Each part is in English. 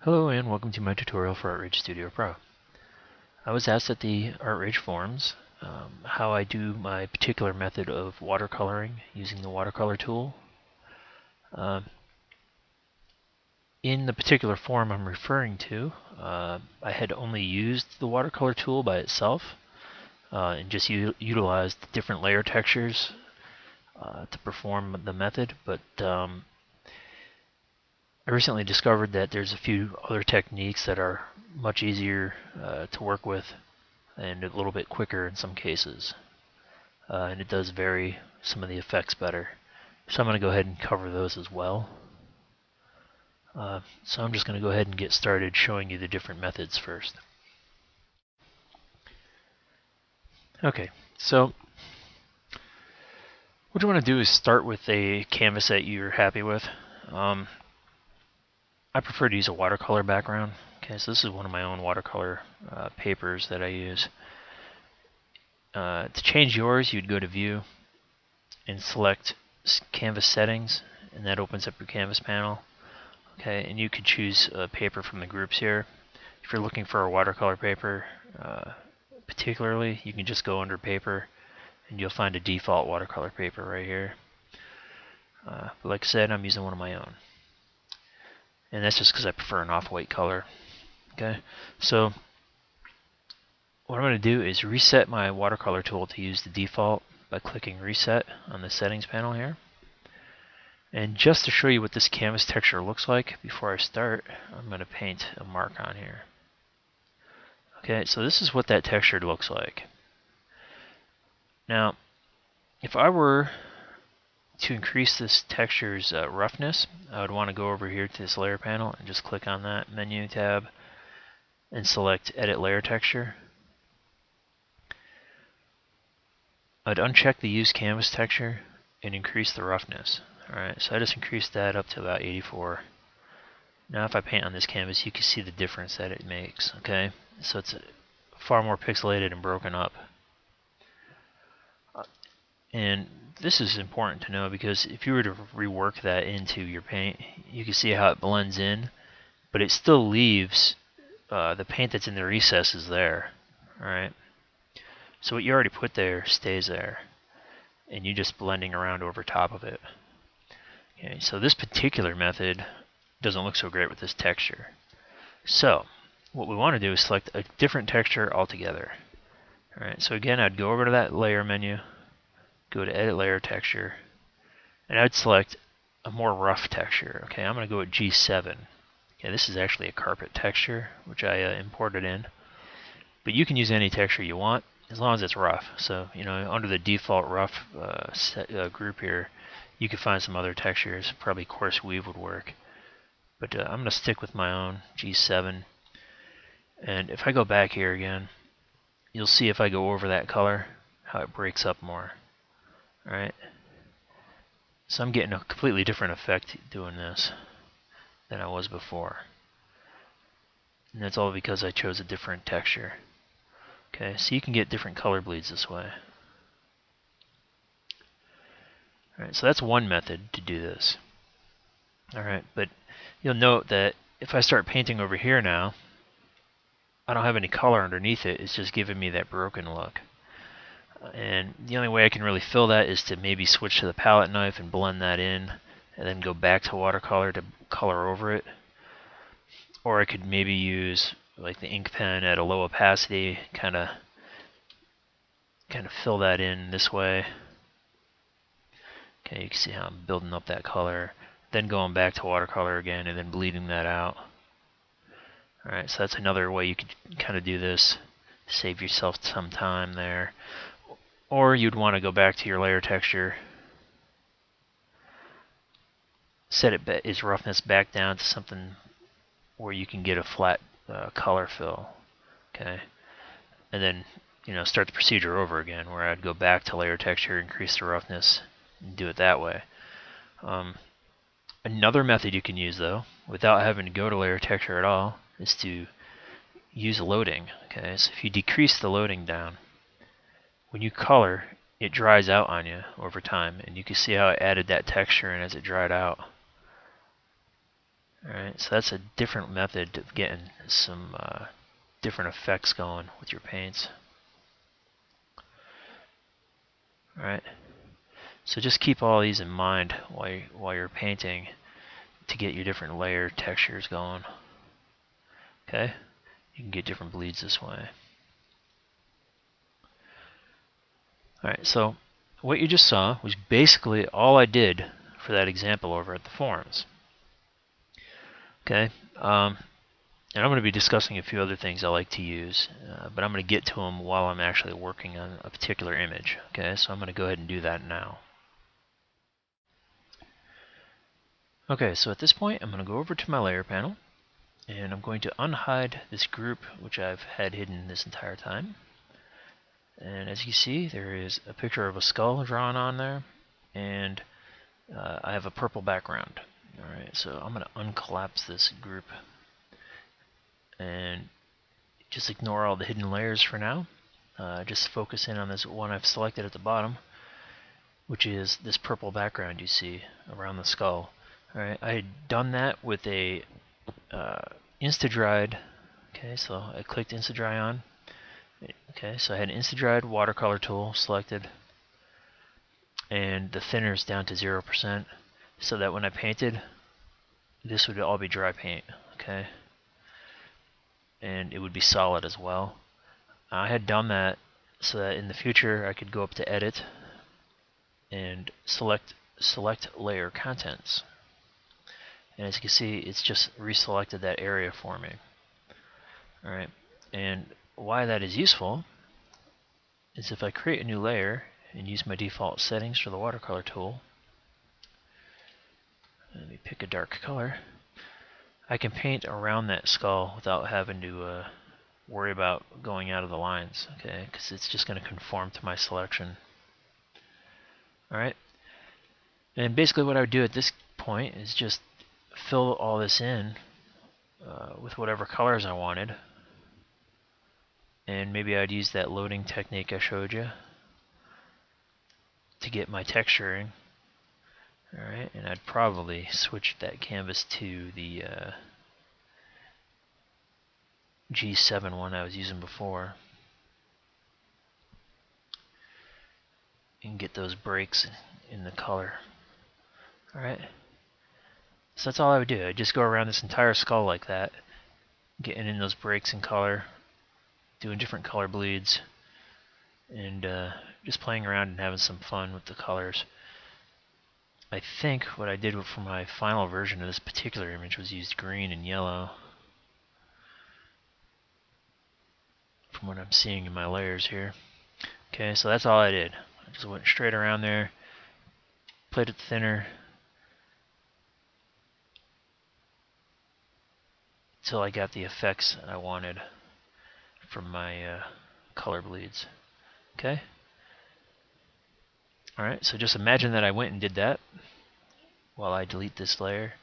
Hello and welcome to my tutorial for ArtRage Studio Pro. I was asked at the ArtRage forums how I do my particular method of watercoloring using the watercolor tool. In the particular forum I'm referring to, I had only used the watercolor tool by itself and just utilized different layer textures to perform the method, but I recently discovered that there's a few other techniques that are much easier to work with and a little bit quicker in some cases. And it does vary some of the effects better. So I'm going to go ahead and cover those as well. So I'm just going to go ahead and get started showing you the different methods first. Okay, so what you want to do is start with a canvas that you're happy with. I prefer to use a watercolor background. Okay, so this is one of my own watercolor papers that I use. To change yours, you'd go to View and select Canvas Settings, and that opens up your canvas panel. Okay, and you could choose a paper from the groups here. If you're looking for a watercolor paper, particularly, you can just go under Paper, and you'll find a default watercolor paper right here. But like I said, I'm using one of my own. And that's just because I prefer an off-white color. Okay, so what I'm going to do is reset my watercolor tool to use the default by clicking Reset on the settings panel here. And just to show you what this canvas texture looks like before I start, I'm going to paint a mark on here. Okay, so this is what that texture looks like. Now, if I were to increase this texture's roughness, I would want to go over here to this layer panel and just click on that menu tab and select Edit Layer Texture. I'd uncheck the Use Canvas Texture and increase the roughness. Alright, so I just increased that up to about 84. Now if I paint on this canvas, you can see the difference that it makes. Okay, so it's far more pixelated and broken up. And this is important to know because if you were to rework that into your paint, you can see how it blends in, but it still leaves the paint that's in the recesses there. Alright, so what you already put there stays there, and you're just blending around over top of it. Okay, so this particular method doesn't look so great with this texture. So what we want to do is select a different texture altogether. Alright, so again, I'd go over to that layer menu, go to Edit Layer Texture, and I'd select a more rough texture. Okay, I'm going to go with G7. Okay, this is actually a carpet texture, which I imported in. But you can use any texture you want, as long as it's rough. So, you know, under the default rough group here, you could find some other textures. Probably coarse weave would work. But I'm going to stick with my own G7. And if I go back here again, you'll see if I go over that color, how it breaks up more. Alright, so I'm getting a completely different effect doing this than I was before. And that's all because I chose a different texture. Okay, so you can get different color bleeds this way. Alright, so that's one method to do this. Alright, but you'll note that if I start painting over here now, I don't have any color underneath it, it's just giving me that broken look. And the only way I can really fill that is to maybe switch to the palette knife and blend that in, and then go back to watercolor to color over it. Or I could maybe use like the ink pen at a low opacity, kind of fill that in this way. Okay, you can see how I'm building up that color, then going back to watercolor again, and then bleeding that out. Alright, so that's another way you could kind of do this, save yourself some time there. Or you'd want to go back to your layer texture, set its roughness back down to something where you can get a flat color fill. Okay, and then start the procedure over again, where I'd go back to layer texture, increase the roughness, and do it that way. Another method you can use, though, without having to go to layer texture at all, is to use loading. Okay, so if you decrease the loading down, when you color, it dries out on you over time, and you can see how I added that texture in as it dried out. Alright, so that's a different method of getting some different effects going with your paints. Alright, so just keep all these in mind while you're painting to get your different layer textures going. Okay, you can get different bleeds this way. Alright, so what you just saw was basically all I did for that example over at the forums. Okay, and I'm going to be discussing a few other things I like to use, but I'm going to get to them while I'm actually working on a particular image. Okay, so I'm going to go ahead and do that now. Okay, so at this point I'm going to go over to my layer panel, and I'm going to unhide this group which I've had hidden this entire time. And as you see, there is a picture of a skull drawn on there, and I have a purple background. Alright, so I'm going to uncollapse this group and just ignore all the hidden layers for now. Just focus in on this one I've selected at the bottom, which is this purple background you see around the skull. Alright, I had done that with a Insta-dried. Okay, so I clicked Insta-dry on. Okay, so I had an Insta-dried watercolor tool selected, and the thinner is down to 0%, so that when I painted, this would all be dry paint. Okay, and it would be solid as well. I had done that so that in the future I could go up to Edit and select Layer Contents. And as you can see, it's just reselected that area for me. Alright, and why that is useful is if I create a new layer and use my default settings for the watercolor tool, let me pick a dark color, I can paint around that skull without having to worry about going out of the lines, okay, because it's just going to conform to my selection. Alright, and basically what I would do at this point is just fill all this in with whatever colors I wanted, and maybe I'd use that loading technique I showed you to get my texturing. Alright, and I'd probably switch that canvas to the G7 one I was using before and get those breaks in the color. Alright, so that's all I would do. I'd just go around this entire skull like that, getting in those breaks in color, doing different color bleeds, and just playing around and having some fun with the colors. I think what I did for my final version of this particular image was used green and yellow, from what I'm seeing in my layers here. Okay, so that's all I did. I just went straight around there, played it thinner until I got the effects I wanted from my color bleeds. Okay? Alright, so just imagine that I went and did that while I delete this layer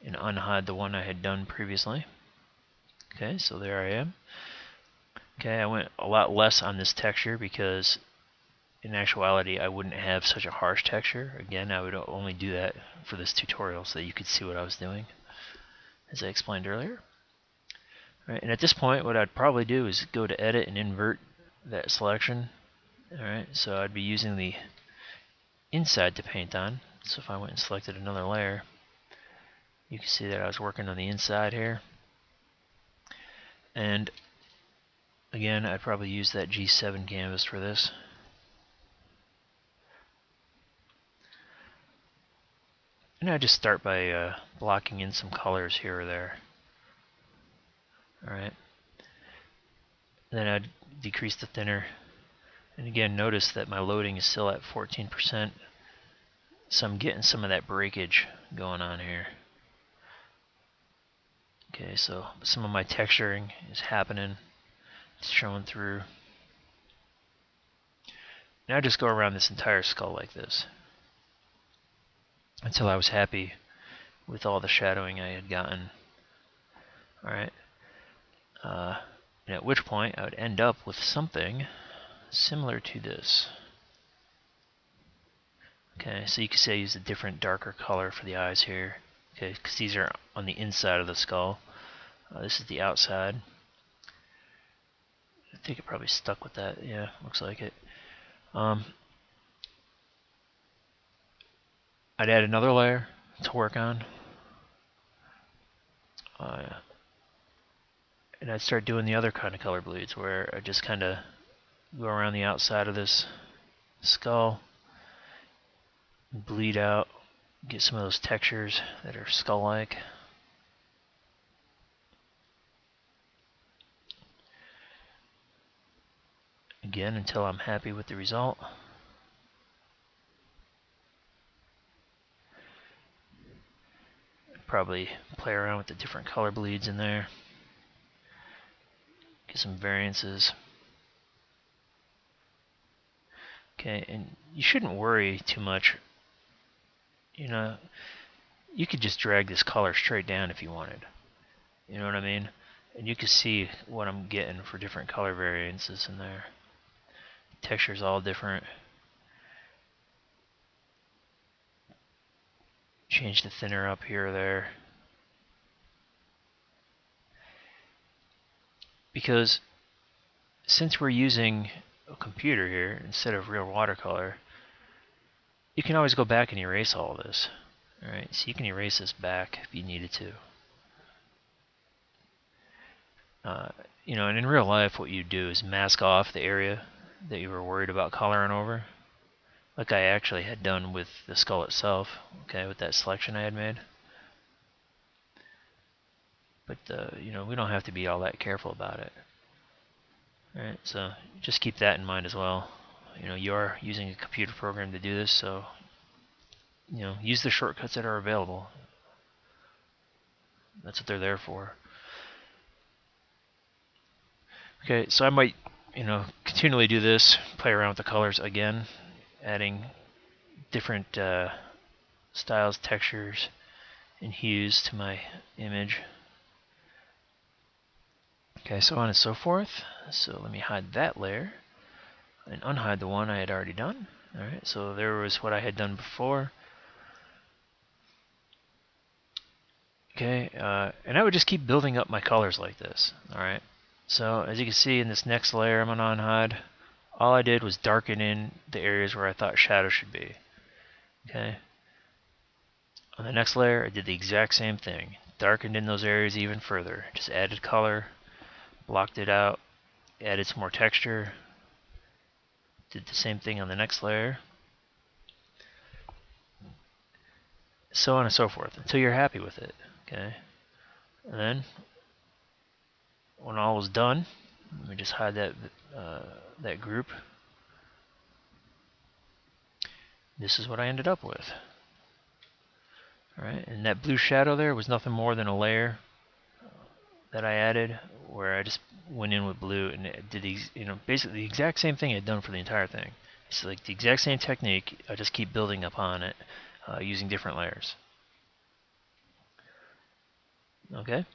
and unhide the one I had done previously. Okay, so there I am. Okay, I went a lot less on this texture because in actuality I wouldn't have such a harsh texture. Again, I would only do that for this tutorial so that you could see what I was doing, as I explained earlier. Alright, and at this point what I'd probably do is go to Edit and invert that selection. Alright, so I'd be using the inside to paint on. So if I went and selected another layer, you can see that I was working on the inside here. And again, I'd probably use that G7 canvas for this. And I just start by blocking in some colors here or there. Alright. Then I'd decrease the thinner. And again, notice that my loading is still at 14%. So I'm getting some of that breakage going on here. Okay, so some of my texturing is happening. It's showing through. Now I just go around this entire skull like this until I was happy with all the shadowing I had gotten. Alright. And at which point I would end up with something similar to this. Okay, so you can see I used a different darker color for the eyes here. Okay, because these are on the inside of the skull. This is the outside. I think it probably stuck with that. Yeah, looks like it. I'd add another layer to work on. And I'd start doing the other kind of color bleeds where I just kind of go around the outside of this skull, bleed out, get some of those textures that are skull-like. Again, until I'm happy with the result. Probably play around with the different color bleeds in there. Get some variances. Okay, and you shouldn't worry too much. You know, you could just drag this color straight down if you wanted. You know what I mean? And you can see what I'm getting for different color variances in there. Texture's all different. Change the thinner up here or there. Because since we're using a computer here instead of real watercolor, you can always go back and erase all of this. Alright, so you can erase this back if you needed to. You know, and in real life what you do is mask off the area that you were worried about coloring over, like I actually had done with the skull itself, okay, with that selection I had made. But you know, we don't have to be all that careful about it. Alright, so just keep that in mind as well. You know, you are using a computer program to do this, so you know, use the shortcuts that are available. That's what they're there for. Okay, so I might, you know, continually do this, play around with the colors again, adding different styles, textures, and hues to my image. Okay, so on and so forth. So let me hide that layer and unhide the one I had already done. Alright, so there was what I had done before. Okay, and I would just keep building up my colors like this. Alright, so as you can see in this next layer I'm going to unhide, all I did was darken in the areas where I thought shadow should be. Okay. On the next layer I did the exact same thing. Darkened in those areas even further. Just added color, blocked it out, added some more texture, did the same thing on the next layer, so on and so forth until you're happy with it. Okay, and then when all was done, let me just hide that group. This is what I ended up with. Alright, and that blue shadow there was nothing more than a layer that I added where I just went in with blue and it did these, you know, basically the exact same thing I'd done for the entire thing. It's like the exact same technique. I just keep building upon it using different layers. Okay,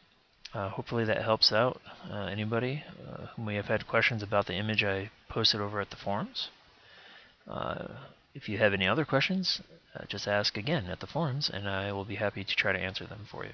hopefully that helps out anybody who may have had questions about the image I posted over at the forums. If you have any other questions, just ask again at the forums and I will be happy to try to answer them for you.